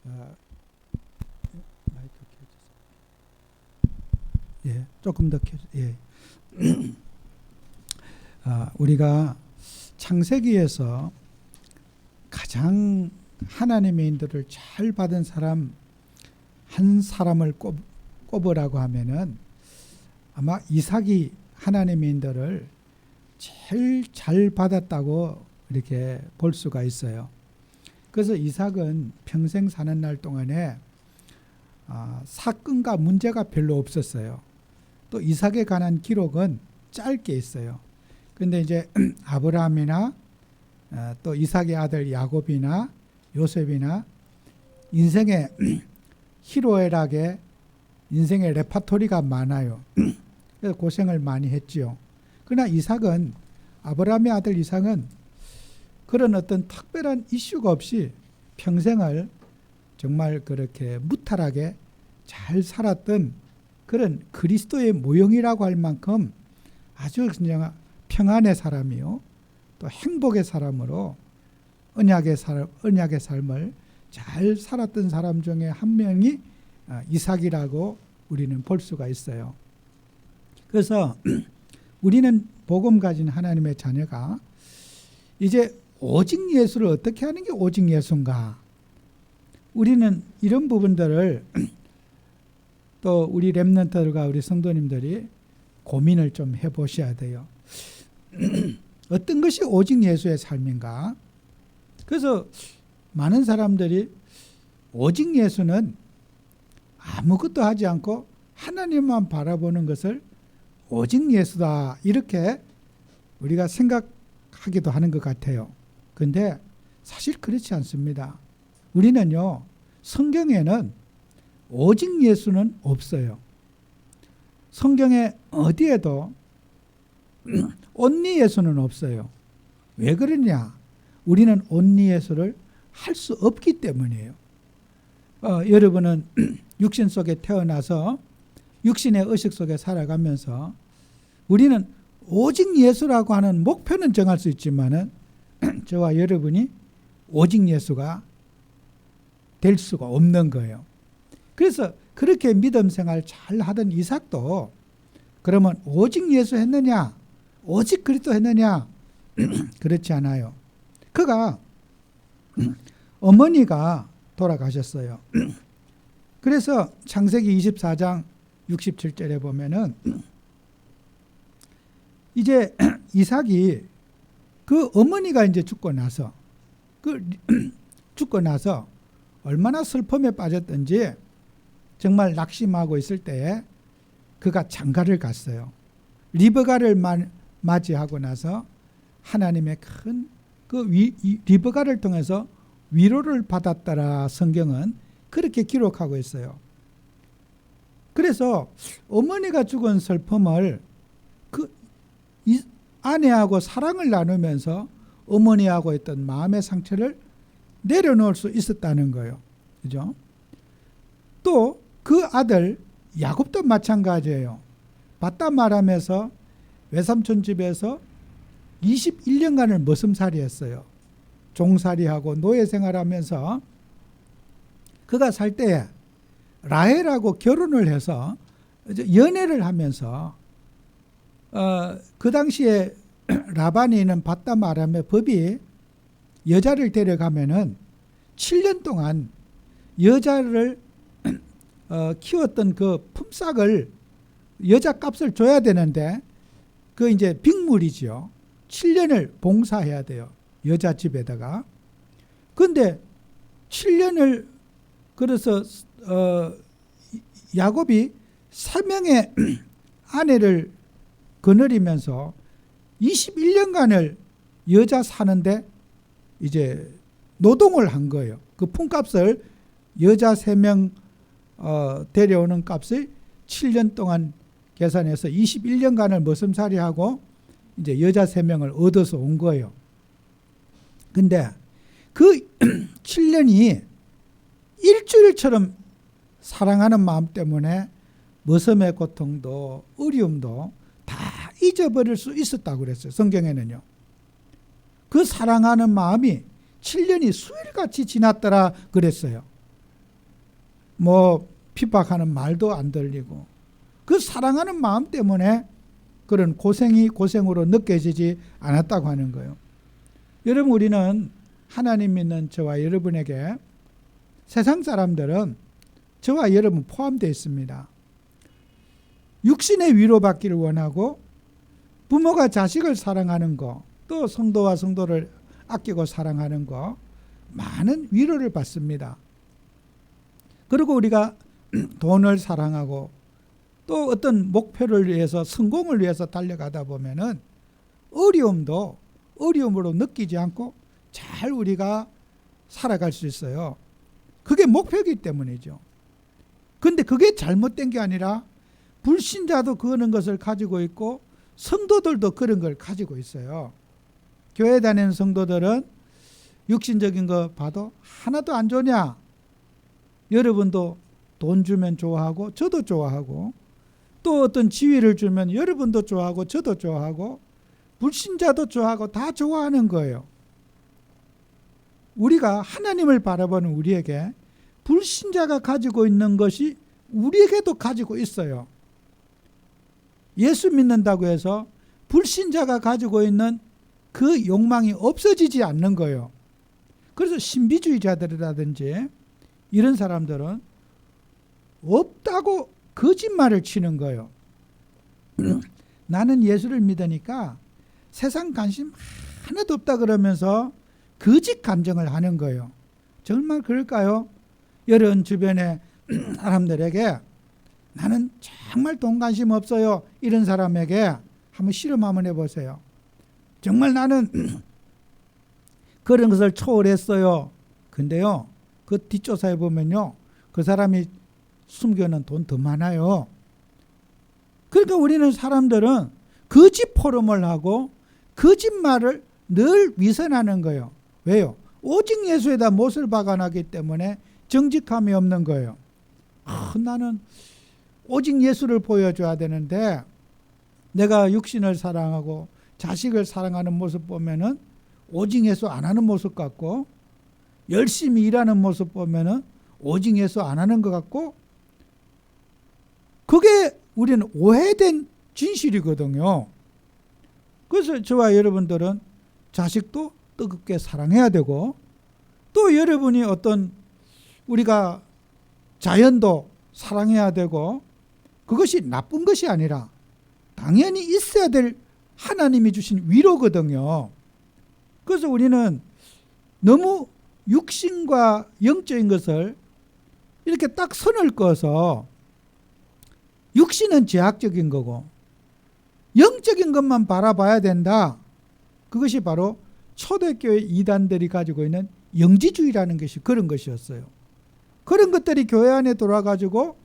어, 마이크 켜주세요. 예, 조금 더 켜주. 예. 우리가 창세기에서 가장 하나님의 인도를 잘 받은 사람 한 사람을 꼽으라고 하면은 아마 이삭이 하나님의 인도를 제일 잘 받았다고 이렇게 볼 수가 있어요. 그래서 이삭은 평생 사는 날 동안에 사건과 문제가 별로 없었어요. 또 이삭에 관한 기록은 짧게 있어요. 근데 이제 아브라함이나 또 이삭의 아들 야곱이나 요셉이나 인생의 희로애락에 인생의 레파토리가 많아요. 그래서 고생을 많이 했지요. 그러나 이삭은 아브라함의 아들 이삭은 그런 어떤 특별한 이슈가 없이 평생을 정말 그렇게 무탈하게 잘 살았던 그런 그리스도의 모형이라고 할 만큼 아주 그냥 평안의 사람이요. 또 행복의 사람으로 언약의 삶을 잘 살았던 사람 중에 한 명이 이삭이라고 우리는 볼 수가 있어요. 그래서 우리는 복음 가진 하나님의 자녀가 이제 오직 예수를 어떻게 하는 게 오직 예수인가? 우리는 이런 부분들을 또 우리 렘넌트들과 우리 성도님들이 고민을 좀 해보셔야 돼요. 어떤 것이 오직 예수의 삶인가? 그래서 많은 사람들이 오직 예수는 아무것도 하지 않고 하나님만 바라보는 것을 오직 예수다 이렇게 우리가 생각하기도 하는 것 같아요. 그런데 사실 그렇지 않습니다. 우리는요, 성경에는 오직 예수는 없어요. 성경에 어디에도 온리 예수는 없어요. 왜 그러냐? 우리는 온리 예수를 할 수 없기 때문이에요. 여러분은 육신 속에 태어나서 육신의 의식 속에 살아가면서 우리는 오직 예수라고 하는 목표는 정할 수 있지만은 저와 여러분이 오직 예수가 될 수가 없는 거예요. 그래서 그렇게 믿음 생활 잘 하던 이삭도 그러면 오직 예수 했느냐? 오직 그리스도 했느냐? 그렇지 않아요. 그가 어머니가 돌아가셨어요. 그래서 창세기 24장 67절에 보면은 이제 이삭이 그 어머니가 이제 죽고 나서 얼마나 슬픔에 빠졌던지 정말 낙심하고 있을 때에 그가 장가를 갔어요. 리브가를 맞이하고 나서 하나님의 큰 그 리브가를 통해서 위로를 받았더라 성경은 그렇게 기록하고 있어요. 그래서 어머니가 죽은 슬픔을 그 아내하고 사랑을 나누면서 어머니하고 있던 마음의 상처를 내려놓을 수 있었다는 거예요. 그죠? 또 그 아들 야곱도 마찬가지예요. 바다 말하면서 외삼촌 집에서 21년간을 머슴살이 했어요. 종살이하고 노예 생활하면서 그가 살 때에 라헬하고 결혼을 해서 연애를 하면서 그 당시에 라반이 있는 바다 말함의 법이 여자를 데려가면은 7년 동안 여자를 키웠던 그 품삯을 여자 값을 줘야 되는데 그 이제 빅물이죠. 7년을 봉사해야 돼요. 여자 집에다가. 근데 7년을 그래서 야곱이 3명의 아내를 거느리면서 21년간을 여자 사는데 이제 노동을 한 거예요. 그 품값을 여자 3명 데려오는 값을 7년 동안 계산해서 21년간을 머슴살이하고 이제 여자 3명을 얻어서 온 거예요. 근데 그 7년이 일주일처럼 사랑하는 마음 때문에 머슴의 고통도 어려움도 다 잊어버릴 수 있었다고 그랬어요. 성경에는요. 그 사랑하는 마음이 7년이 수일같이 지났더라 그랬어요. 뭐 핍박하는 말도 안 들리고 그 사랑하는 마음 때문에 그런 고생이 고생으로 느껴지지 않았다고 하는 거예요. 여러분, 우리는 하나님 믿는 저와 여러분에게 세상 사람들은 저와 여러분 포함되어 있습니다. 육신의 위로받기를 원하고 부모가 자식을 사랑하는 거, 또 성도와 성도를 아끼고 사랑하는 거, 많은 위로를 받습니다. 그리고 우리가 돈을 사랑하고 또 어떤 목표를 위해서 성공을 위해서 달려가다 보면은 어려움도 어려움으로 느끼지 않고 잘 우리가 살아갈 수 있어요. 그게 목표이기 때문이죠. 근데 그게 잘못된 게 아니라 불신자도 그런 것을 가지고 있고 성도들도 그런 걸 가지고 있어요. 교회 다니는 성도들은 육신적인 거 봐도 하나도 안 좋냐? 여러분도 돈 주면 좋아하고 저도 좋아하고 또 어떤 지위를 주면 여러분도 좋아하고 저도 좋아하고 불신자도 좋아하고 다 좋아하는 거예요. 우리가 하나님을 바라보는 우리에게 불신자가 가지고 있는 것이 우리에게도 가지고 있어요. 예수 믿는다고 해서 불신자가 가지고 있는 그 욕망이 없어지지 않는 거예요. 그래서 신비주의자들이라든지 이런 사람들은 없다고 거짓말을 치는 거예요. 나는 예수를 믿으니까 세상 관심 하나도 없다 그러면서 거짓 감정을 하는 거예요. 정말 그럴까요? 여러분 주변의 사람들에게 나는 정말 돈 관심 없어요, 이런 사람에게 한번 실험 한번 해보세요. 정말 나는 그런 것을 초월했어요. 근데요, 그 뒷조사해 보면요, 그 사람이 숨겨놓은 돈 더 많아요. 그러니까 우리는 사람들은 거짓 포럼을 하고 거짓말을 늘 위선하는 거예요. 왜요? 오직 예수에다 못을 박아놨기 때문에 정직함이 없는 거예요. 나는 오직 예수를 보여줘야 되는데 내가 육신을 사랑하고 자식을 사랑하는 모습 보면은 오직 예수 안 하는 모습 같고, 열심히 일하는 모습 보면은 오직 예수 안 하는 것 같고, 그게 우리는 오해된 진실이거든요. 그래서 저와 여러분들은 자식도 뜨겁게 사랑해야 되고, 또 여러분이 어떤 우리가 자연도 사랑해야 되고, 그것이 나쁜 것이 아니라 당연히 있어야 될 하나님이 주신 위로거든요. 그래서 우리는 너무 육신과 영적인 것을 이렇게 딱 선을 그어서 육신은 제약적인 거고 영적인 것만 바라봐야 된다. 그것이 바로 초대교회 이단들이 가지고 있는 영지주의라는 것이 그런 것이었어요. 그런 것들이 교회 안에 들어와가지고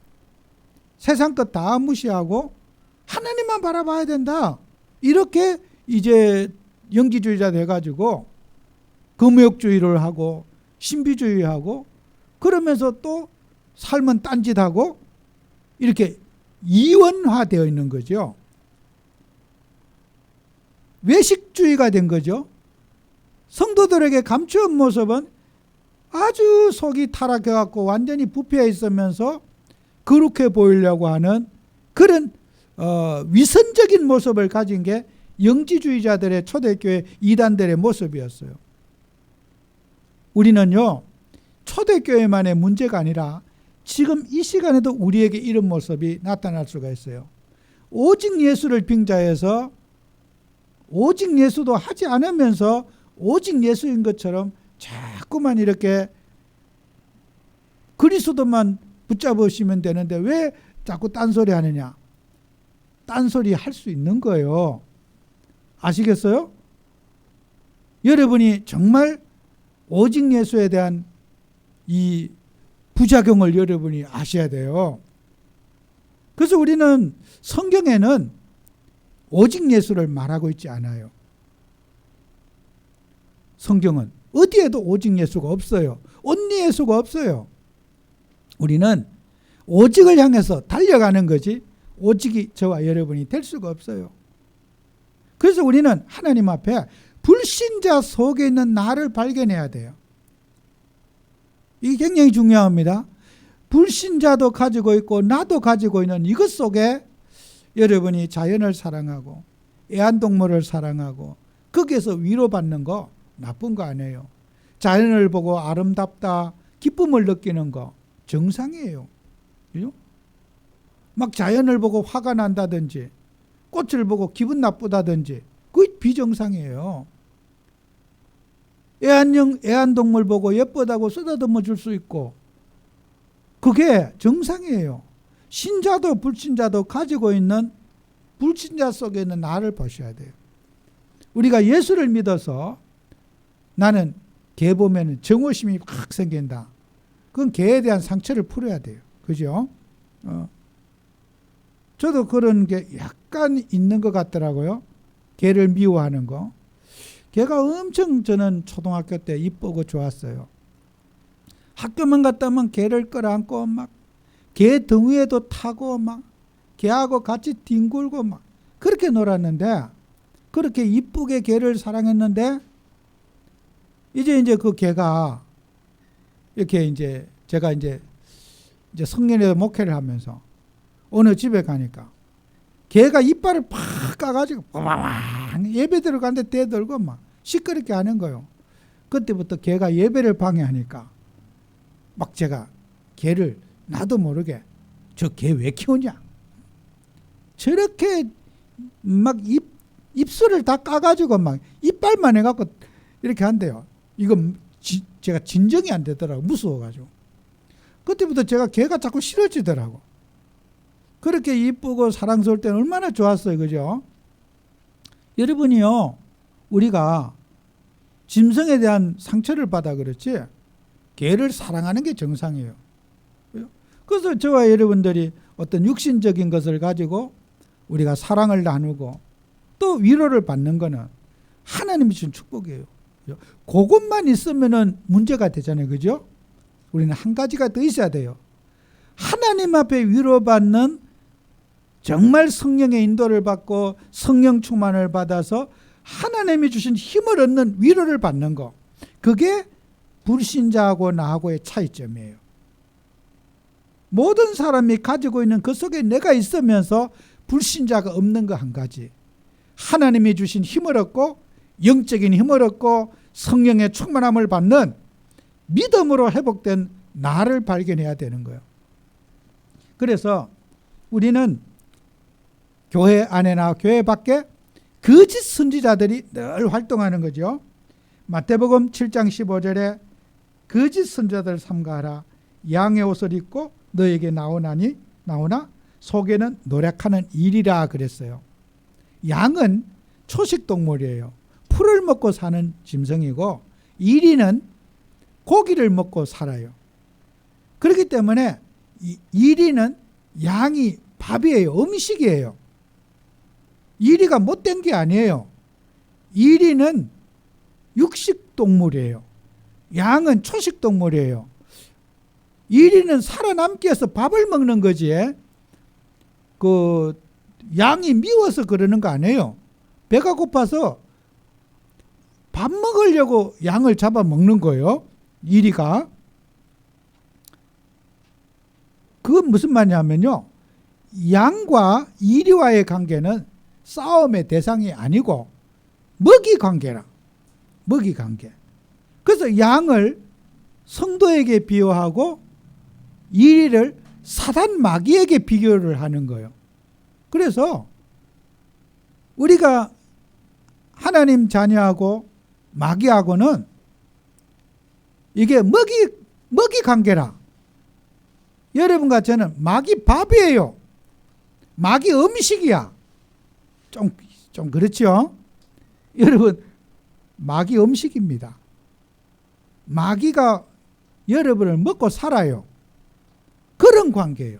세상 것 다 무시하고 하나님만 바라봐야 된다. 이렇게 이제 영지주의자 돼가지고 금욕주의를 하고 신비주의하고 그러면서 또 삶은 딴짓하고 이렇게 이원화되어 있는 거죠. 외식주의가 된 거죠. 성도들에게 감추은 모습은 아주 속이 타락해갖고 완전히 부패해 있으면서 거룩해 보이려고 하는 그런 위선적인 모습을 가진 게 영지주의자들의 초대교회 이단들의 모습이었어요. 우리는요, 초대교회만의 문제가 아니라 지금 이 시간에도 우리에게 이런 모습이 나타날 수가 있어요. 오직 예수를 빙자해서 오직 예수도 하지 않으면서 오직 예수인 것처럼 자꾸만 이렇게 그리스도만 붙잡으시면 되는데 왜 자꾸 딴소리 하느냐? 딴소리 할 수 있는 거예요. 아시겠어요? 여러분이 정말 오직 예수에 대한 이 부작용을 여러분이 아셔야 돼요. 그래서 우리는 성경에는 오직 예수를 말하고 있지 않아요. 성경은 어디에도 오직 예수가 없어요. 온리 예수가 없어요. 우리는 오직을 향해서 달려가는 거지 오직이 저와 여러분이 될 수가 없어요. 그래서 우리는 하나님 앞에 불신자 속에 있는 나를 발견해야 돼요. 이게 굉장히 중요합니다. 불신자도 가지고 있고 나도 가지고 있는 이것 속에 여러분이 자연을 사랑하고 애완동물을 사랑하고 거기에서 위로받는 거 나쁜 거 아니에요. 자연을 보고 아름답다 기쁨을 느끼는 거 정상이에요. 그죠? 막 자연을 보고 화가 난다든지 꽃을 보고 기분 나쁘다든지 그게 비정상이에요. 애완동물 보고 예쁘다고 쓰다듬어 줄 수 있고 그게 정상이에요. 신자도 불신자도 가지고 있는 불신자 속에 있는 나를 보셔야 돼요. 우리가 예수를 믿어서 나는 개 보면 정오심이 확 생긴다. 그건 개에 대한 상처를 풀어야 돼요. 그죠? 저도 그런 게 약간 있는 것 같더라고요. 개를 미워하는 거. 개가 엄청 저는 초등학교 때 이쁘고 좋았어요. 학교만 갔다 오면 개를 끌어안고 막 개 등위에도 타고 막 개하고 같이 뒹굴고 막 그렇게 놀았는데 그렇게 이쁘게 개를 사랑했는데 이제 그 개가 이렇게 이제 제가 이제 성년회 목회를 하면서 어느 집에 가니까 개가 이빨을 팍 까가지고 빠바방 예배 들어가는데 대들고 막 시끄럽게 하는 거예요. 그때부터 개가 예배를 방해하니까 막 제가 개를 나도 모르게 저 개 왜 키우냐 저렇게 막 입술을 다 까가지고 막 이빨만 해갖고 이렇게 한대요. 이거 제가 진정이 안 되더라고. 무서워가지고. 그때부터 제가 개가 자꾸 싫어지더라고. 그렇게 이쁘고 사랑스러울 때는 얼마나 좋았어요. 그죠? 여러분이요. 우리가 짐승에 대한 상처를 받아 그렇지 개를 사랑하는 게 정상이에요. 그래서 저와 여러분들이 어떤 육신적인 것을 가지고 우리가 사랑을 나누고 또 위로를 받는 거는 하나님이 준 축복이에요. 그것만 있으면은 문제가 되잖아요. 그죠? 우리는 한 가지가 더 있어야 돼요. 하나님 앞에 위로받는 정말 성령의 인도를 받고 성령 충만을 받아서 하나님이 주신 힘을 얻는 위로를 받는 거. 그게 불신자하고 나하고의 차이점이에요. 모든 사람이 가지고 있는 그 속에 내가 있으면서 불신자가 없는 거 한 가지. 하나님이 주신 힘을 얻고 영적인 힘을 얻고 성령의 충만함을 받는 믿음으로 회복된 나를 발견해야 되는 거예요. 그래서 우리는 교회 안에나 교회 밖에 거짓 선지자들이 늘 활동하는 거죠. 마태복음 7장 15절에 거짓 선지자들 삼가하라. 양의 옷을 입고 너에게 나오나 속에는 노력하는 일이라 그랬어요. 양은 초식동물이에요. 풀을 먹고 사는 짐승이고 이리는 고기를 먹고 살아요. 그렇기 때문에 이리는 양이 밥이에요. 음식이에요. 이리가 못된 게 아니에요. 이리는 육식동물이에요. 양은 초식동물이에요. 이리는 살아남기 위해서 밥을 먹는 거지. 그 양이 미워서 그러는 거 아니에요. 배가 고파서 밥 먹으려고 양을 잡아 먹는 거예요. 이리가. 그건 무슨 말이냐면요. 양과 이리와의 관계는 싸움의 대상이 아니고 먹이 관계라. 먹이 관계. 그래서 양을 성도에게 비유하고 이리를 사단 마귀에게 비교를 하는 거예요. 그래서 우리가 하나님 자녀하고 마귀하고는 이게 먹이 관계라. 여러분과 저는 마귀 밥이에요. 마귀 음식이야. 좀 그렇죠? 여러분 마귀 음식입니다. 마귀가 여러분을 먹고 살아요. 그런 관계예요.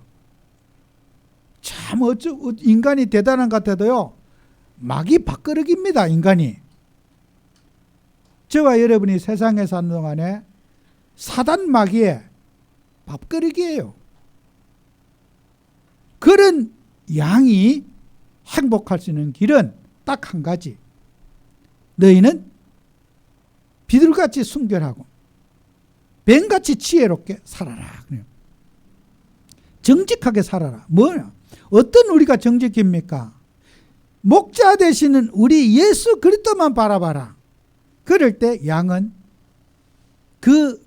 참 인간이 대단한 것 같아도요. 마귀 밥그릇입니다. 인간이. 저와 여러분이 세상에 사는 동안에 사단 마귀의 밥그릇이에요. 그런 양이 행복할 수 있는 길은 딱 한 가지. 너희는 비둘같이 순결하고 뱀같이 지혜롭게 살아라. 정직하게 살아라. 뭐냐? 어떤 우리가 정직입니까? 목자 되시는 우리 예수 그리스도만 바라봐라. 그럴 때 양은 그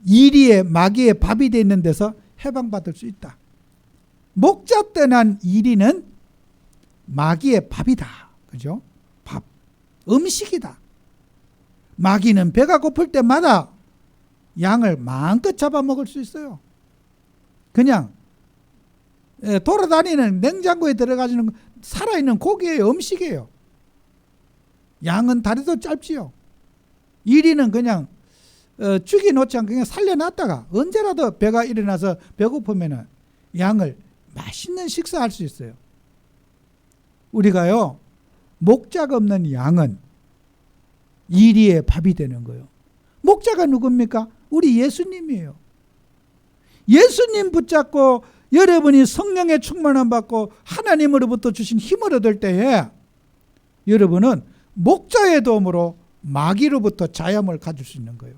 이리에 마귀의 밥이 되어 있는 데서 해방받을 수 있다. 목자 떠난 이리는 마귀의 밥이다. 그죠? 밥. 음식이다. 마귀는 배가 고플 때마다 양을 마음껏 잡아먹을 수 있어요. 그냥 돌아다니는 냉장고에 들어가지는 살아있는 고기의 음식이에요. 양은 다리도 짧지요. 이리는 그냥 죽여놓지 않고 그냥 살려놨다가 언제라도 배가 일어나서 배고프면 양을 맛있는 식사할 수 있어요. 우리가요, 목자가 없는 양은 이리의 밥이 되는 거예요. 목자가 누굽니까? 우리 예수님이에요. 예수님 붙잡고 여러분이 성령의 충만함 받고 하나님으로부터 주신 힘을 얻을 때에 여러분은 목자의 도움으로 마귀로부터 자유함을 가질 수 있는 거예요.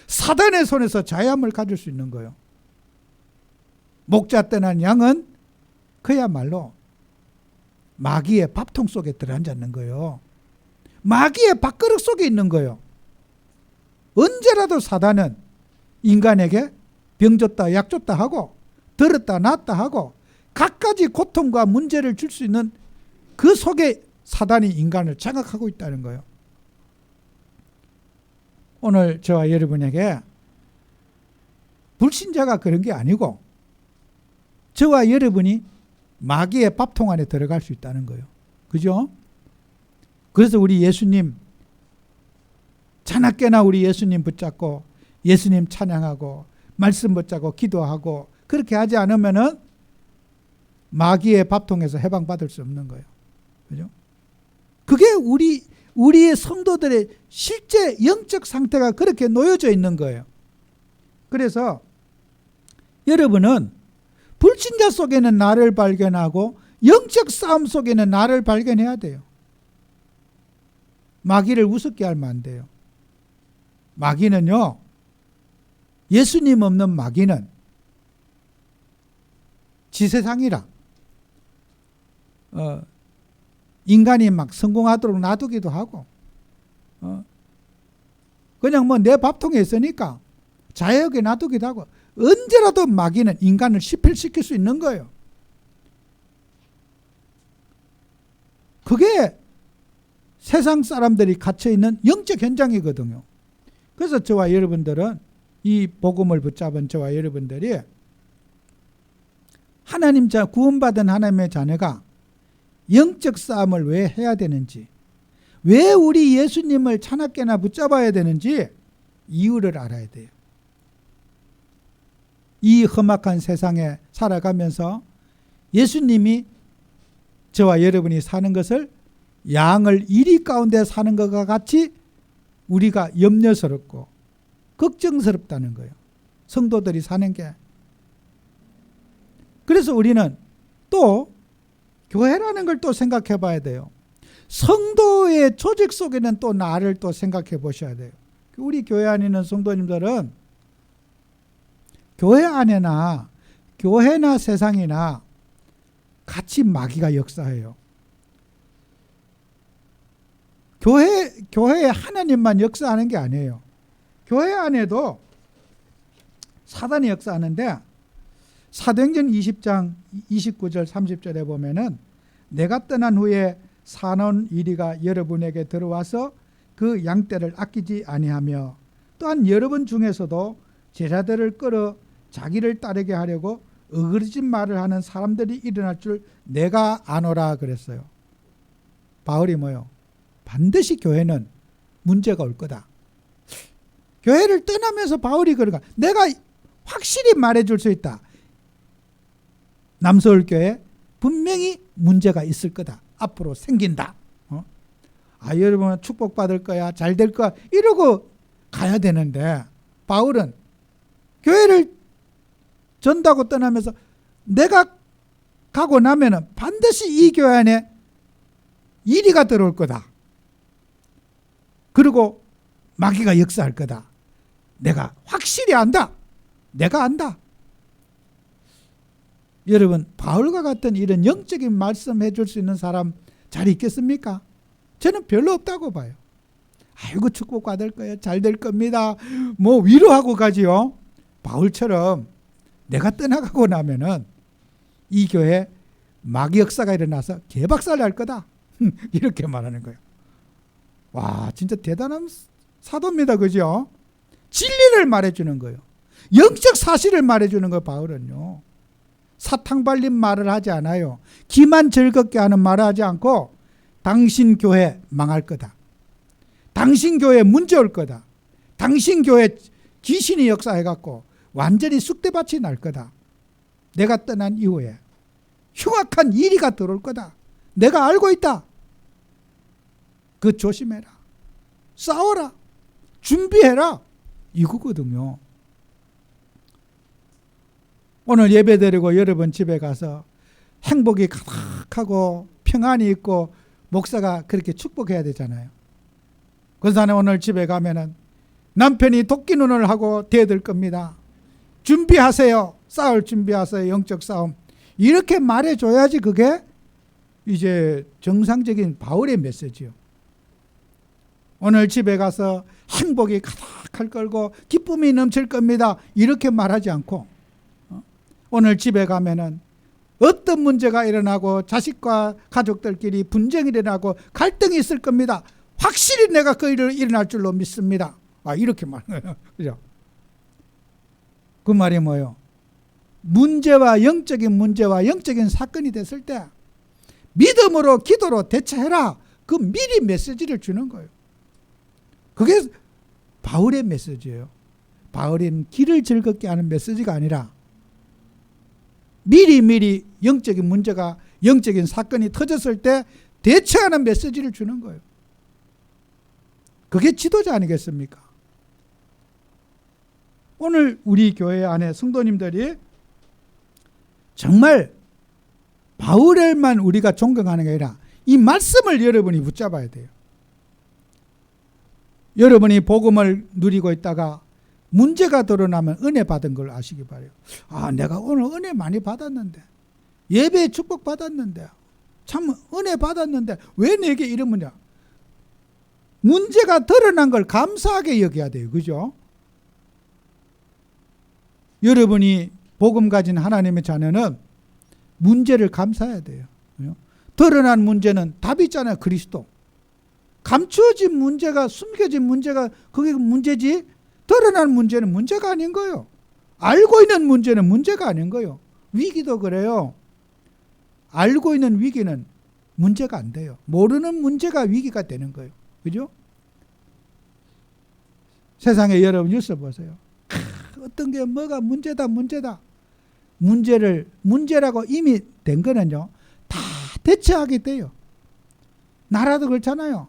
사단의 손에서 자유함을 가질 수 있는 거예요. 목자 떠난 양은 그야말로 마귀의 밥통 속에 들어앉는 거예요. 마귀의 밥그릇 속에 있는 거예요. 언제라도 사단은 인간에게 병 줬다 약 줬다 하고 들었다 놨다 하고 갖가지 고통과 문제를 줄 수 있는 그 속에 사단이 인간을 장악하고 있다는 거예요. 오늘 저와 여러분에게 불신자가 그런 게 아니고 저와 여러분이 마귀의 밥통 안에 들어갈 수 있다는 거예요. 그죠? 그래서 우리 예수님 자나깨나 우리 예수님 붙잡고 예수님 찬양하고 말씀 붙잡고 기도하고 그렇게 하지 않으면은 마귀의 밥통에서 해방받을 수 없는 거예요. 그죠? 그게 우리의 성도들의 실제 영적 상태가 그렇게 놓여져 있는 거예요. 그래서 여러분은 불신자 속에는 나를 발견하고 영적 싸움 속에는 나를 발견해야 돼요. 마귀를 우습게 하면 안 돼요. 마귀는요, 예수님 없는 마귀는 지세상이라 인간이 막 성공하도록 놔두기도 하고 그냥 뭐 내 밥통에 있으니까 자유하게 놔두기도 하고 언제라도 마귀는 인간을 시필시킬 수 있는 거예요. 그게 세상 사람들이 갇혀있는 영적 현장이거든요. 그래서 저와 여러분들은 이 복음을 붙잡은 저와 여러분들이 하나님 구원받은 하나님의 자녀가 영적 싸움을 왜 해야 되는지, 왜 우리 예수님을 차납게나 붙잡아야 되는지 이유를 알아야 돼요. 이 험악한 세상에 살아가면서 예수님이 저와 여러분이 사는 것을 양을 이리 가운데 사는 것과 같이 우리가 염려스럽고 걱정스럽다는 거예요. 성도들이 사는 게. 그래서 우리는 또 교회라는 걸 또 생각해 봐야 돼요. 성도의 조직 속에는 또 나를 또 생각해 보셔야 돼요. 우리 교회 안에 있는 성도님들은 교회나 세상이나 같이 마귀가 역사해요. 교회에 하나님만 역사하는 게 아니에요. 교회 안에도 사단이 역사하는데 사도행전 20장 29절 30절에 보면은 내가 떠난 후에 사나운 이리가 여러분에게 들어와서 그 양떼를 아끼지 아니하며 또한 여러분 중에서도 제자들을 끌어 자기를 따르게 하려고 어그러진 말을 하는 사람들이 일어날 줄 내가 아노라 그랬어요. 바울이 뭐요? 반드시 교회는 문제가 올 거다. 교회를 떠나면서 바울이 그러가 내가 확실히 말해줄 수 있다. 남서울교회 분명히 문제가 있을 거다. 앞으로 생긴다. 여러분 축복받을 거야. 잘 될 거야. 이러고 가야 되는데 바울은 교회를 전다고 떠나면서 내가 가고 나면은 반드시 이 교회 안에 이리가 들어올 거다. 그리고 마귀가 역사할 거다. 내가 확실히 안다. 내가 안다. 여러분, 바울과 같은 이런 영적인 말씀 해줄 수 있는 사람 잘 있겠습니까? 저는 별로 없다고 봐요. 아이고 축복받을 거예요. 잘 될 겁니다. 뭐 위로하고 가지요. 바울처럼 내가 떠나가고 나면은 이 교회 마귀 역사가 일어나서 개박살 날 거다. 이렇게 말하는 거예요. 와, 진짜 대단한 사도입니다. 그죠? 진리를 말해주는 거예요. 영적 사실을 말해주는 거예요. 바울은요. 사탕 발린 말을 하지 않아요. 기만 즐겁게 하는 말을 하지 않고 당신 교회 망할 거다. 당신 교회 문제 올 거다. 당신 교회 귀신이 역사해갖고 완전히 쑥대밭이 날 거다. 내가 떠난 이후에 흉악한 이리가 들어올 거다. 내가 알고 있다. 그 조심해라. 싸워라. 준비해라. 이거거든요. 오늘 예배 드리고 여러분 집에 가서 행복이 가득하고 평안이 있고 목사가 그렇게 축복해야 되잖아요. 권사님 오늘 집에 가면은 남편이 도끼 눈을 하고 대들 겁니다. 준비하세요. 싸울 준비하세요. 영적 싸움. 이렇게 말해줘야지 그게 이제 정상적인 바울의 메시지요. 오늘 집에 가서 행복이 가득할 거고 기쁨이 넘칠 겁니다. 이렇게 말하지 않고 오늘 집에 가면은 어떤 문제가 일어나고 자식과 가족들끼리 분쟁이 일어나고 갈등이 있을 겁니다. 확실히 내가 그 일을 일어날 줄로 믿습니다. 이렇게 말해요. 그죠? 그 말이 뭐예요? 문제와 영적인 사건이 됐을 때 믿음으로 기도로 대처해라. 그 미리 메시지를 주는 거예요. 그게 바울의 메시지예요. 바울은 길을 즐겁게 하는 메시지가 아니라 미리 영적인 문제가 영적인 사건이 터졌을 때 대처하는 메시지를 주는 거예요. 그게 지도자 아니겠습니까? 오늘 우리 교회 안에 성도님들이 정말 바울을만 우리가 존경하는 게 아니라 이 말씀을 여러분이 붙잡아야 돼요. 여러분이 복음을 누리고 있다가 문제가 드러나면 은혜 받은 걸 아시기 바라요. 내가 오늘 은혜 많이 받았는데, 예배에 축복 받았는데, 참 은혜 받았는데 왜 내게 이런 문제? 문제가 드러난 걸 감사하게 여겨야 돼요. 그죠? 여러분이 복음 가진 하나님의 자녀는 문제를 감사해야 돼요. 드러난 문제는 답이 있잖아요. 그리스도. 감추어진 문제가, 숨겨진 문제가 그게 문제지, 드러난 문제는 문제가 아닌 거예요. 알고 있는 문제는 문제가 아닌 거예요. 위기도 그래요. 알고 있는 위기는 문제가 안 돼요. 모르는 문제가 위기가 되는 거예요. 그죠? 세상에 여러분 뉴스 보세요. 어떤 게 뭐가 문제다. 문제라고 이미 된 거는요, 다 대처하게 돼요. 나라도 그렇잖아요.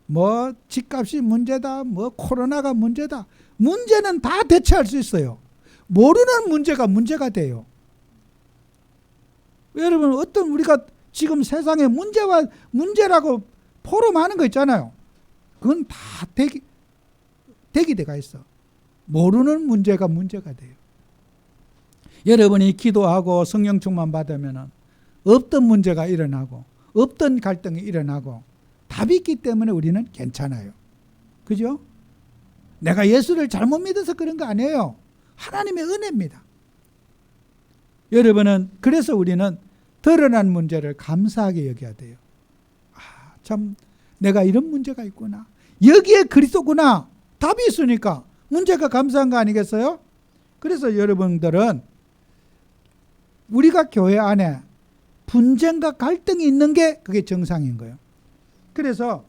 뭐 집값이 문제다, 뭐 코로나가 문제다. 문제는 다 대처할 수 있어요. 모르는 문제가 문제가 돼요. 여러분, 어떤 우리가 지금 세상에 문제라고 포럼하는 거 있잖아요. 그건 다 대기대가 있어. 모르는 문제가 문제가 돼요. 여러분이 기도하고 성령 충만 받으면 없던 문제가 일어나고 없던 갈등이 일어나고 답이 있기 때문에 우리는 괜찮아요. 그죠? 내가 예수를 잘못 믿어서 그런 거 아니에요. 하나님의 은혜입니다. 여러분은 그래서 우리는 드러난 문제를 감사하게 여겨야 돼요. 참 내가 이런 문제가 있구나. 여기에 그리스도구나. 답이 있으니까 문제가 감사한 거 아니겠어요? 그래서 여러분들은 우리가 교회 안에 분쟁과 갈등이 있는 게 그게 정상인 거예요. 그래서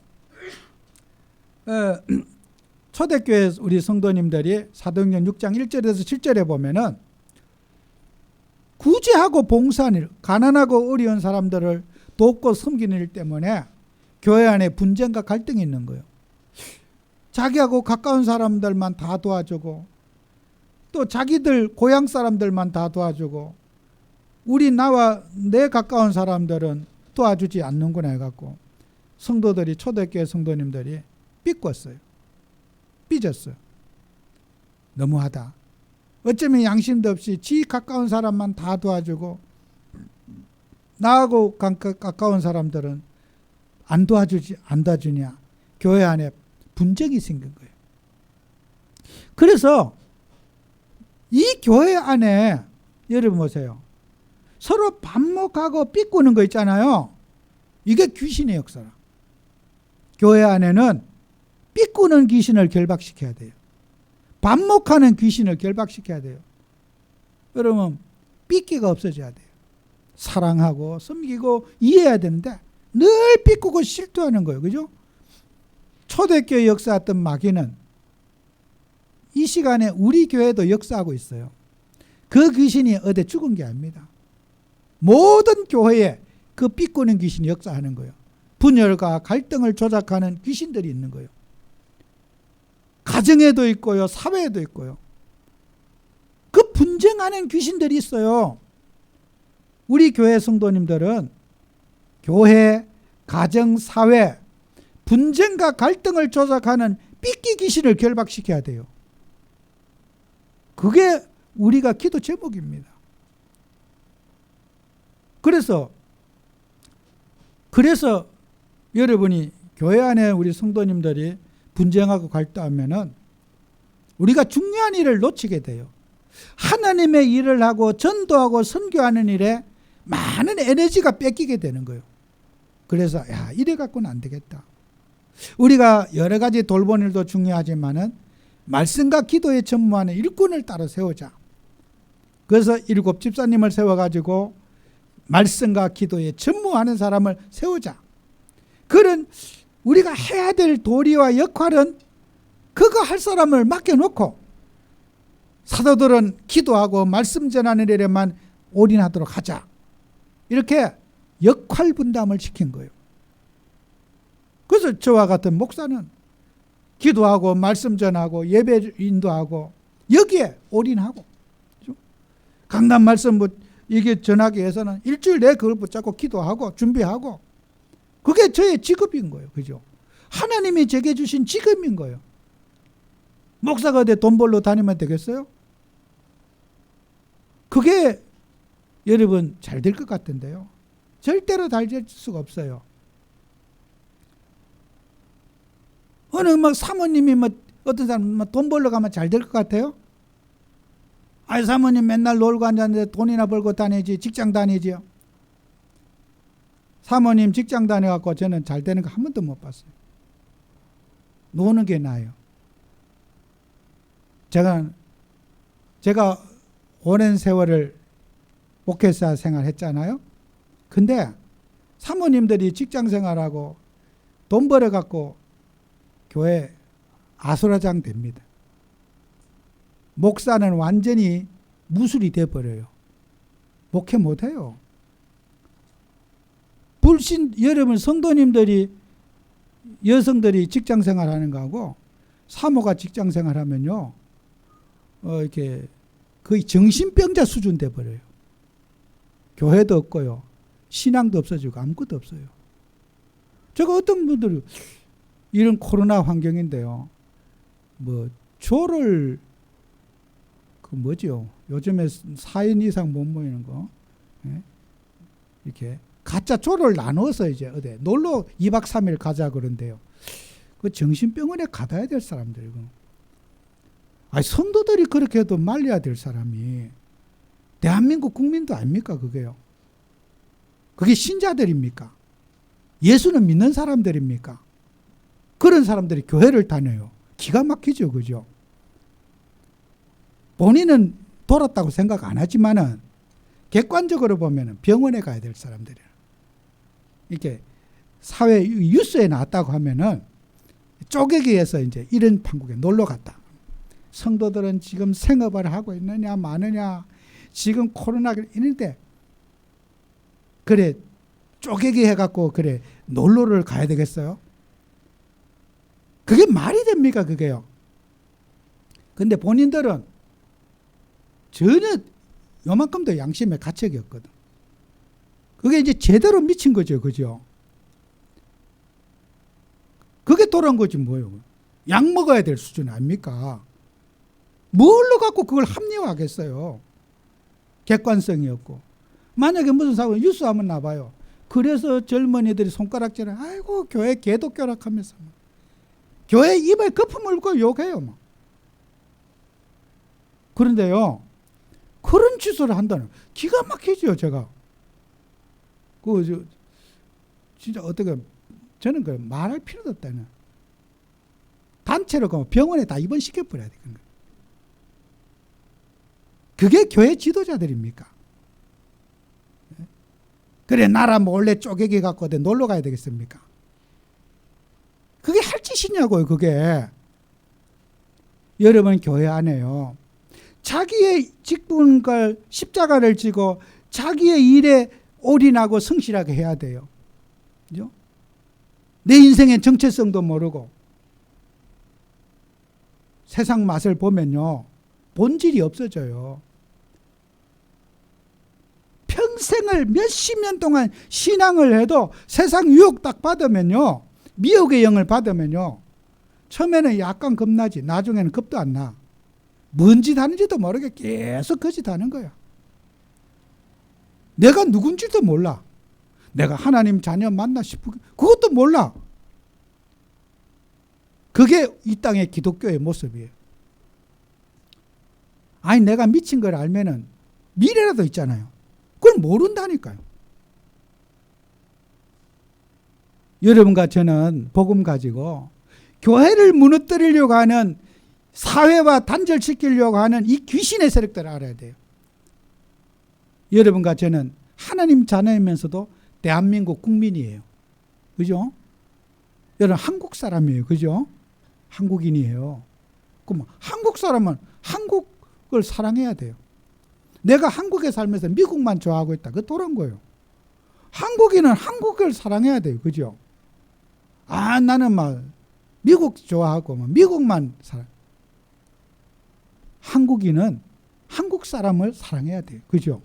초대교회 우리 성도님들이 사도행전 6장 1절에서 7절에 보면은 구제하고 봉사하는 일, 가난하고 어려운 사람들을 돕고 섬기는 일 때문에 교회 안에 분쟁과 갈등이 있는 거예요. 자기하고 가까운 사람들만 다 도와주고 또 자기들 고향 사람들만 다 도와주고 나와 내 가까운 사람들은 도와주지 않는구나 해갖고 성도들이, 초대교회 성도님들이 삐꿨어요. 삐졌어요. 너무하다. 어쩌면 양심도 없이 지 가까운 사람만 다 도와주고 나하고 가까운 사람들은 안 도와주냐. 교회 안에 분쟁이 생긴 거예요. 그래서 이 교회 안에 여러분 보세요. 서로 반목하고 삐꾸는 거 있잖아요. 이게 귀신의 역사라. 교회 안에는 삐꾸는 귀신을 결박시켜야 돼요. 반목하는 귀신을 결박시켜야 돼요. 여러분 삐끼가 없어져야 돼요. 사랑하고 섬기고 이해해야 되는데 늘 삐꾸고 실토하는 거예요. 그죠? 초대교회 역사했던 마귀는 이 시간에 우리 교회도 역사하고 있어요. 그 귀신이 어디 죽은 게 아닙니다. 모든 교회에 그 삐꾸는 귀신이 역사하는 거예요. 분열과 갈등을 조작하는 귀신들이 있는 거예요. 가정에도 있고요. 사회에도 있고요. 그 분쟁하는 귀신들이 있어요. 우리 교회 성도님들은 교회, 가정, 사회, 분쟁과 갈등을 조작하는 삐끼 귀신을 결박시켜야 돼요. 그게 우리가 기도 제목입니다. 그래서 여러분이 교회 안에 우리 성도님들이 분쟁하고 갈등하면은 우리가 중요한 일을 놓치게 돼요. 하나님의 일을 하고 전도하고 선교하는 일에 많은 에너지가 뺏기게 되는 거예요. 그래서 이래 갖고는 안 되겠다. 우리가 여러 가지 돌본 일도 중요하지만은 말씀과 기도에 전무하는 일꾼을 따로 세우자. 그래서 7 집사님을 세워가지고 말씀과 기도에 전무하는 사람을 세우자. 그런 우리가 해야 될 도리와 역할은 그거 할 사람을 맡겨놓고 사도들은 기도하고 말씀 전하는 일에만 올인하도록 하자. 이렇게 역할 분담을 시킨 거예요. 그래서 저와 같은 목사는 기도하고 말씀 전하고 예배 인도하고 여기에 올인하고 강단 말씀 이게 전하기 위해서는 일주일 내에 그걸 붙잡고 기도하고 준비하고 그게 저의 직업인 거예요. 그죠? 하나님이 제게 주신 직업인 거예요. 목사가 어디 돈 벌러 다니면 되겠어요? 그게 여러분 잘 될 것 같은데요. 절대로 잘 될 수가 없어요. 어느 사모님이 어떤 사람 돈 벌러 가면 잘 될 것 같아요? 사모님 맨날 놀고 앉았는데 돈이나 벌고 다니지, 직장 다니지요. 사모님 직장 다녀갖고 저는 잘 되는 거 한 번도 못 봤어요. 노는 게 나아요. 제가 오랜 세월을 목회자 생활 했잖아요. 근데 사모님들이 직장 생활하고 돈 벌어갖고 교회 아수라장 됩니다. 목사는 완전히 무술이 돼버려요. 목회 못해요. 여러분 성도님들이 여성들이 직장 생활하는 거하고 사모가 직장 생활하면요, 이렇게 거의 정신병자 수준 돼버려요. 교회도 없고요, 신앙도 없어지고 아무것도 없어요. 제가 어떤 분들이 이런 코로나 환경인데요, 조를 뭐죠? 요즘에 4인 이상 못 모이는 거, 이렇게 가짜 조를 나눠서 이제 어디 놀러 2박 3일 가자 그런데요. 그 정신병원에 가둬야 될 사람들이고. 성도들이 그렇게 해도 말려야 될 사람이 대한민국 국민도 아닙니까, 그게요? 그게 신자들입니까? 예수는 믿는 사람들입니까? 그런 사람들이 교회를 다녀요. 기가 막히죠, 그죠? 본인은 돌았다고 생각 안 하지만은 객관적으로 보면은 병원에 가야 될 사람들이에요. 이렇게 사회 뉴스에 나왔다고 하면은 쪼개기에서 이제 이런 판국에 놀러 갔다. 성도들은 지금 생업을 하고 있느냐 마느냐, 지금 코로나 있는데 그래 쪼개기 해갖고 그래 놀러를 가야 되겠어요? 그게 말이 됩니까, 그게요? 근데 본인들은 전혀 요만큼도 양심의 가책이 없거든. 그게 이제 제대로 미친 거죠, 그죠? 그게 돌아온 거지 뭐예요? 약 먹어야 될 수준 아닙니까? 뭘로 갖고 그걸 합리화하겠어요? 객관성이 없고. 만약에 무슨 사고 뉴스 한번 나봐요. 그래서 젊은이들이 손가락질을 아이고 교회 개독교락하면서 교회 입에 거품 물고 욕해요. 뭐. 그런데요. 그런 짓을 한다는 기가 막히죠. 제가. 진짜 어떻게 저는 말할 필요도 없다는. 단체로 가면 병원에 다 입원시켜버려야 돼. 그게 교회 지도자들입니까? 그래 나라 몰래 쪼개기 갖고 어디 놀러 가야 되겠습니까? 그게 할 짓이냐고요. 그게. 여러분 교회 안에요. 자기의 직분과 십자가를 지고 자기의 일에 올인하고 성실하게 해야 돼요. 그죠? 내 인생의 정체성도 모르고 세상 맛을 보면요. 본질이 없어져요. 평생을 몇십 년 동안 신앙을 해도 세상 유혹 딱 받으면요. 미혹의 영을 받으면요. 처음에는 약간 겁나지. 나중에는 겁도 안 나. 뭔 짓 하는지도 모르게 계속 그 짓 하는 거야. 내가 누군지도 몰라. 내가 하나님 자녀 맞나 싶고 그것도 몰라. 그게 이 땅의 기독교의 모습이에요. 아니 내가 미친 걸 알면은 미래라도 있잖아요. 그걸 모른다니까요. 여러분과 저는 복음 가지고 교회를 무너뜨리려고 하는 사회와 단절시키려고 하는 이 귀신의 세력들을 알아야 돼요. 여러분과 저는 하나님 자녀이면서도 대한민국 국민이에요. 그죠? 여러분 한국 사람이에요. 그죠? 한국인이에요. 그럼 한국 사람은 한국을 사랑해야 돼요. 내가 한국에 살면서 미국만 좋아하고 있다. 그거 돌아온 거예요. 한국인은 한국을 사랑해야 돼요. 그죠? 아 나는 막 미국 좋아하고 막 미국만 사랑. 한국인은 한국 사람을 사랑해야 돼요. 그죠?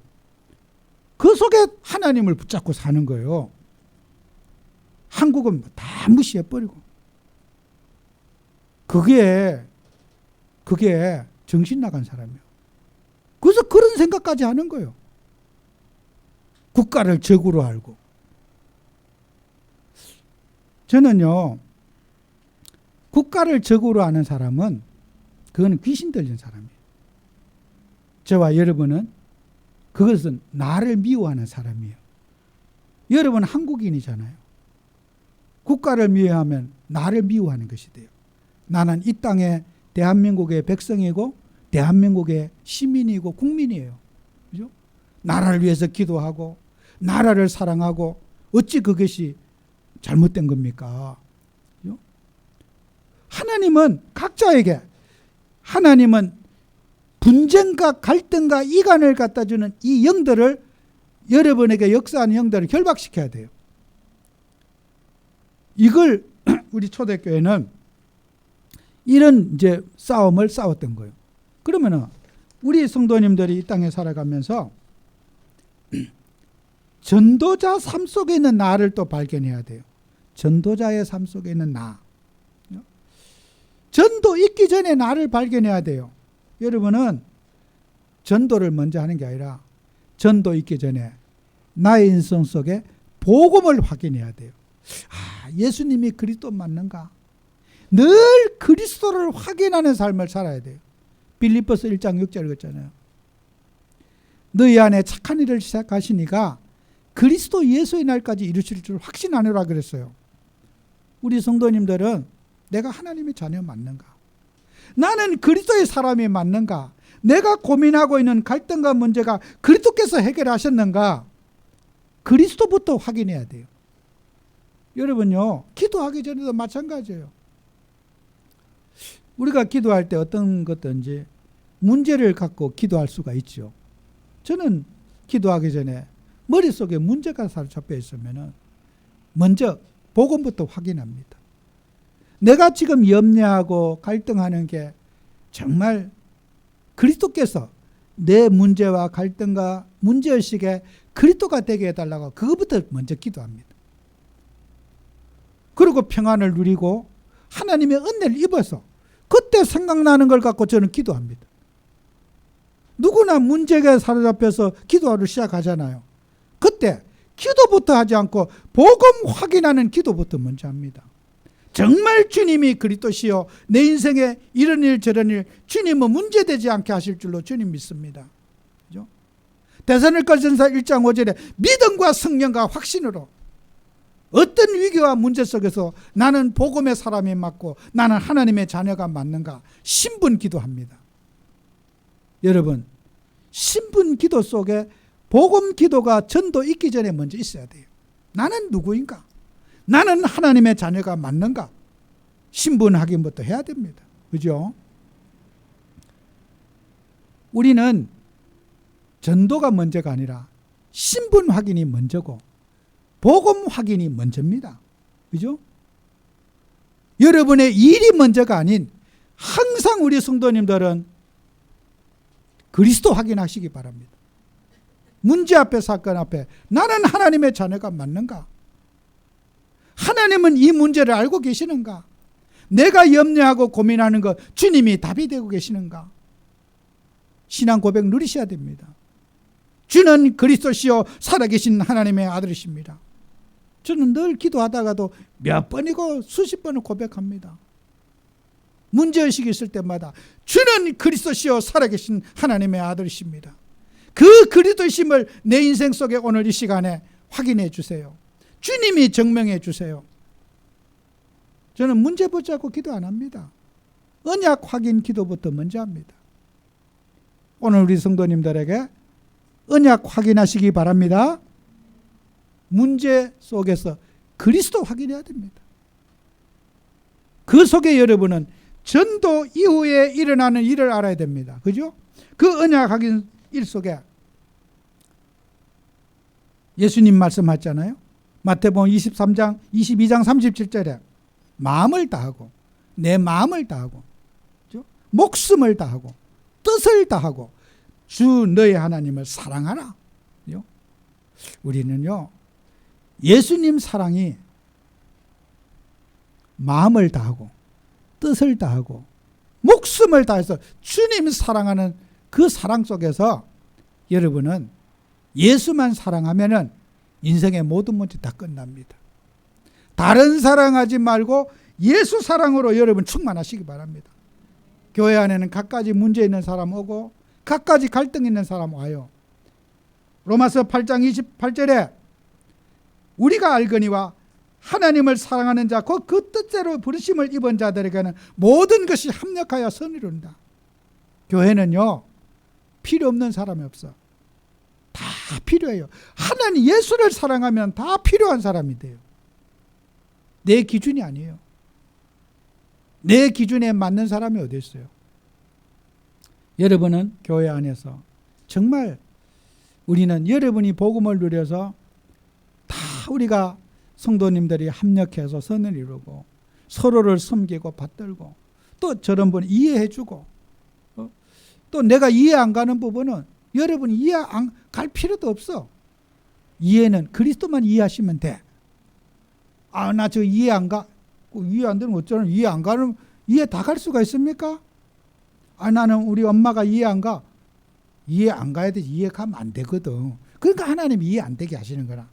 그 속에 하나님을 붙잡고 사는 거예요. 한국은 다 무시해버리고. 그게 정신 나간 사람이에요. 그래서 그런 생각까지 하는 거예요. 국가를 적으로 알고. 저는요, 국가를 적으로 아는 사람은 그거는 귀신 들린 사람이에요. 저와 여러분은 그것은 나를 미워하는 사람이에요. 여러분 한국인이잖아요. 국가를 미워하면 나를 미워하는 것이 돼요. 나는 이 땅에 대한민국의 백성이고 대한민국의 시민이고 국민이에요. 그죠? 나라를 위해서 기도하고 나라를 사랑하고 어찌 그것이 잘못된 겁니까? 그죠? 하나님은 각자에게 하나님은 분쟁과 갈등과 이간을 갖다 주는 이 영들을 여러분에게 역사하는 영들을 결박시켜야 돼요. 이걸 우리 초대교회는 이런 이제 싸움을 싸웠던 거예요. 그러면은 우리 성도님들이 이 땅에 살아가면서 전도자 삶 속에 있는 나를 또 발견해야 돼요. 전도자의 삶 속에 있는 나. 전도 있기 전에 나를 발견해야 돼요. 여러분은 전도를 먼저 하는 게 아니라 전도 있기 전에 나의 인생 속에 복음을 확인해야 돼요. 아, 예수님이 그리스도 맞는가? 늘 그리스도를 확인하는 삶을 살아야 돼요. 빌립보서 1장 6절 그랬잖아요. 너희 안에 착한 일을 시작하시니까 그리스도 예수의 날까지 이루실 줄 확신하노라 그랬어요. 우리 성도님들은 내가 하나님의 자녀 맞는가? 나는 그리스도의 사람이 맞는가? 내가 고민하고 있는 갈등과 문제가 그리스도께서 해결하셨는가? 그리스도부터 확인해야 돼요. 여러분요, 기도하기 전에도 마찬가지예요. 우리가 기도할 때 어떤 것든지 문제를 갖고 기도할 수가 있죠. 저는 기도하기 전에 머릿속에 문제가 사로잡혀 있으면 먼저 복음부터 확인합니다. 내가 지금 염려하고 갈등하는 게 정말 그리스도께서 내 문제와 갈등과 문제의식에 그리스도가 되게 해달라고 그것부터 먼저 기도합니다. 그리고 평안을 누리고 하나님의 은혜를 입어서 그때 생각나는 걸 갖고 저는 기도합니다. 누구나 문제가 사로잡혀서 기도하러 시작하잖아요. 그때 기도부터 하지 않고 복음 확인하는 기도부터 먼저 합니다. 정말 주님이 그리스도시요 내 인생에 이런 일 저런 일 주님은 문제되지 않게 하실 줄로 주님 믿습니다. 그죠? 데살로니가전서 1장 5절에 믿음과 성령과 확신으로 어떤 위기와 문제 속에서 나는 복음의 사람이 맞고 나는 하나님의 자녀가 맞는가 신분 기도합니다. 여러분, 신분 기도 속에 복음 기도가 전도 있기 전에 먼저 있어야 돼요. 나는 누구인가? 나는 하나님의 자녀가 맞는가? 신분 확인부터 해야 됩니다. 그죠? 우리는 전도가 먼저가 아니라 신분 확인이 먼저고 복음 확인이 먼저입니다. 그죠? 여러분의 일이 먼저가 아닌 항상 우리 성도님들은 그리스도 확인하시기 바랍니다. 문제 앞에 사건 앞에 나는 하나님의 자녀가 맞는가? 하나님은 이 문제를 알고 계시는가? 내가 염려하고 고민하는 것 주님이 답이 되고 계시는가? 신앙 고백 누리셔야 됩니다. 주는 그리스도시요 살아계신 하나님의 아들이십니다. 저는 늘 기도하다가도 몇 번이고 수십 번을 고백합니다. 문제의식이 있을 때마다 주는 그리스도시요 살아계신 하나님의 아들이십니다. 그 그리스도심을 내 인생 속에 오늘 이 시간에 확인해 주세요. 주님이 증명해 주세요. 저는 문제 붙잡고 기도 안 합니다. 언약 확인 기도부터 먼저 합니다. 오늘 우리 성도님들에게 언약 확인하시기 바랍니다. 문제 속에서 그리스도 확인해야 됩니다. 그 속에 여러분은 전도 이후에 일어나는 일을 알아야 됩니다. 그죠? 그 언약 확인 일 속에 예수님 말씀하셨잖아요. 마태복음 22장 37절에 마음을 다하고 내 마음을 다하고 그죠? 목숨을 다하고 뜻을 다하고 주 너의 하나님을 사랑하라. 그죠? 우리는요 예수님 사랑이 마음을 다하고 뜻을 다하고 목숨을 다해서 주님 사랑하는 그 사랑 속에서 여러분은 예수만 사랑하면은 인생의 모든 문제 다 끝납니다. 다른 사랑하지 말고 예수 사랑으로 여러분 충만하시기 바랍니다. 교회 안에는 갖가지 문제 있는 사람 오고 갖가지 갈등 있는 사람 와요. 로마서 8장 28절에 우리가 알거니와 하나님을 사랑하는 자 그 뜻대로 부르심을 입은 자들에게는 모든 것이 합력하여 선을 이룬다. 교회는요 필요 없는 사람이 없어. 다 필요해요. 하나님 예수를 사랑하면 다 필요한 사람이 돼요. 내 기준이 아니에요. 내 기준에 맞는 사람이 어디 있어요? 여러분은 교회 안에서 정말 우리는 여러분이 복음을 누려서 다 우리가 성도님들이 합력해서 선을 이루고 서로를 섬기고 받들고 또 저런 분 이해해주고 또 내가 이해 안 가는 부분은 여러분이 이해 안 갈 필요도 없어. 이해는 그리스도만 이해하시면 돼. 아, 나 저 이해 안 가. 이해 안 되는 거 어쩌나 이해 안 가는 이해 다 갈 수가 있습니까? 아, 나는 우리 엄마가 이해 안 가. 이해 안 가야 되지. 이해 가면 안 되거든. 그러니까 하나님이 이해 안 되게 하시는 거라.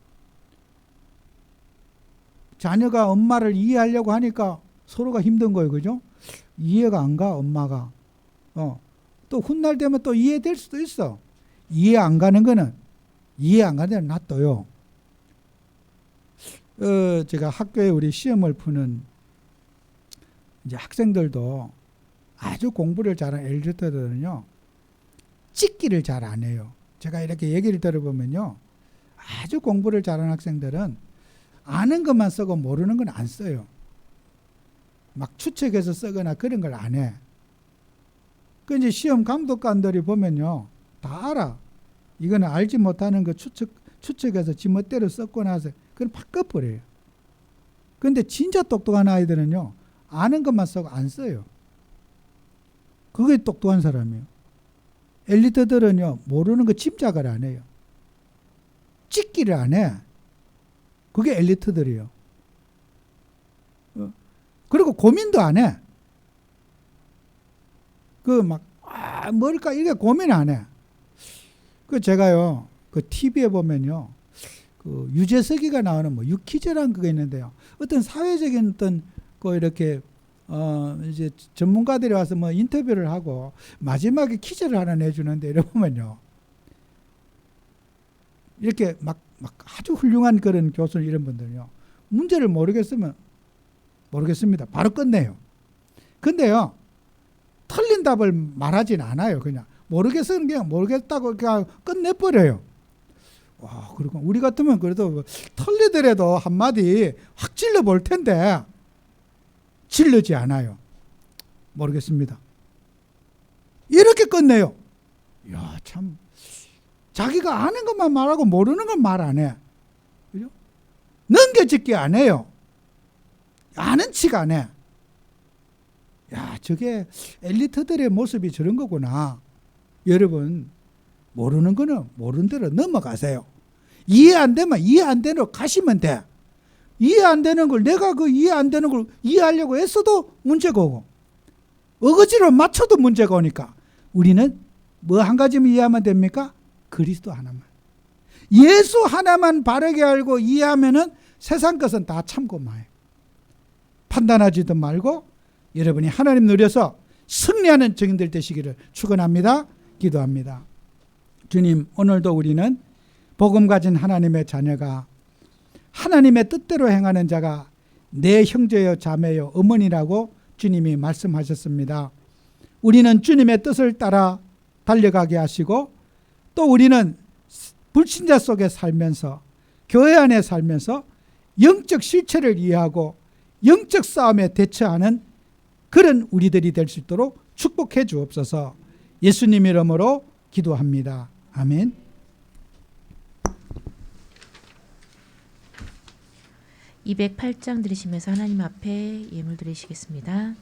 자녀가 엄마를 이해하려고 하니까 서로가 힘든 거예요. 그죠? 이해가 안 가, 엄마가. 또 훗날 되면 또 이해될 수도 있어. 이해 안 가는 거는 이해 안 가는 데는 놔둬요. 제가 학교에 우리 시험을 푸는 이제 학생들도 아주 공부를 잘하는 엘리트들은요, 찍기를 잘 안 해요. 제가 이렇게 얘기를 들어보면요, 아주 공부를 잘하는 학생들은 아는 것만 쓰고 모르는 건 안 써요. 막 추측해서 쓰거나 그런 걸 안 해. 그 이제 시험 감독관들이 보면요, 다 알아. 이거는 알지 못하는 거 추측해서 지멋대로 썼고 나서 그걸 바꿔버려요. 그런데 진짜 똑똑한 아이들은요, 아는 것만 쓰고 안 써요. 그게 똑똑한 사람이에요. 엘리트들은요, 모르는 거 짐작을 안 해요. 찍기를 안 해. 그게 엘리트들이에요. 그리고 고민도 안 해. 뭘까? 이게 고민 안 해. 제가요, TV에 보면요, 그 유재석이가 나오는 뭐 유퀴즈라는 그게 있는데요. 어떤 사회적인 어떤 그 이렇게 이제 전문가들이 와서 뭐 인터뷰를 하고 마지막에 퀴즈를 하나 내주는데 이래 보면요. 이렇게 막 아주 훌륭한 그런 교수 이런 분들요. 문제를 모르겠으면 모르겠습니다. 바로 끝내요. 근데요. 틀린 답을 말하진 않아요. 그냥 모르겠으면 그냥 모르겠다고 그냥 끝내버려요. 와, 그리고 우리 같으면 그래도 틀리더라도 한마디 확 찔러 볼 텐데 질르지 않아요. 모르겠습니다. 이렇게 끝내요. 야, 참 자기가 아는 것만 말하고 모르는 건 말 안 해. 그죠? 넘겨짓기 안 해요. 아는 척 안 해. 야, 저게 엘리트들의 모습이 저런 거구나. 여러분, 모르는 거는 모르는 대로 넘어가세요. 이해 안 되면 이해 안 되는 대로 가시면 돼. 이해 안 되는 걸 내가 그 이해 안 되는 걸 이해하려고 했어도 문제가 오고 어거지로 맞춰도 문제가 오니까 우리는 뭐 한 가지만 이해하면 됩니까? 그리스도 하나만. 예수 하나만 바르게 알고 이해하면은 세상 것은 다 참고마요. 판단하지도 말고 여러분이 하나님 누려서 승리하는 증인들 되시기를 축원합니다. 기도합니다. 주님, 오늘도 우리는 복음 가진 하나님의 자녀가 하나님의 뜻대로 행하는 자가 내 형제여 자매여 어머니라고 주님이 말씀하셨습니다. 우리는 주님의 뜻을 따라 달려가게 하시고 또 우리는 불신자 속에 살면서 교회 안에 살면서 영적 실체를 이해하고 영적 싸움에 대처하는 그런 우리들이 될 수 있도록 축복해 주옵소서. 예수님 이름으로 기도합니다. 아멘. (208장) 들으시면서 하나님 앞에 예물 드리시겠습니다.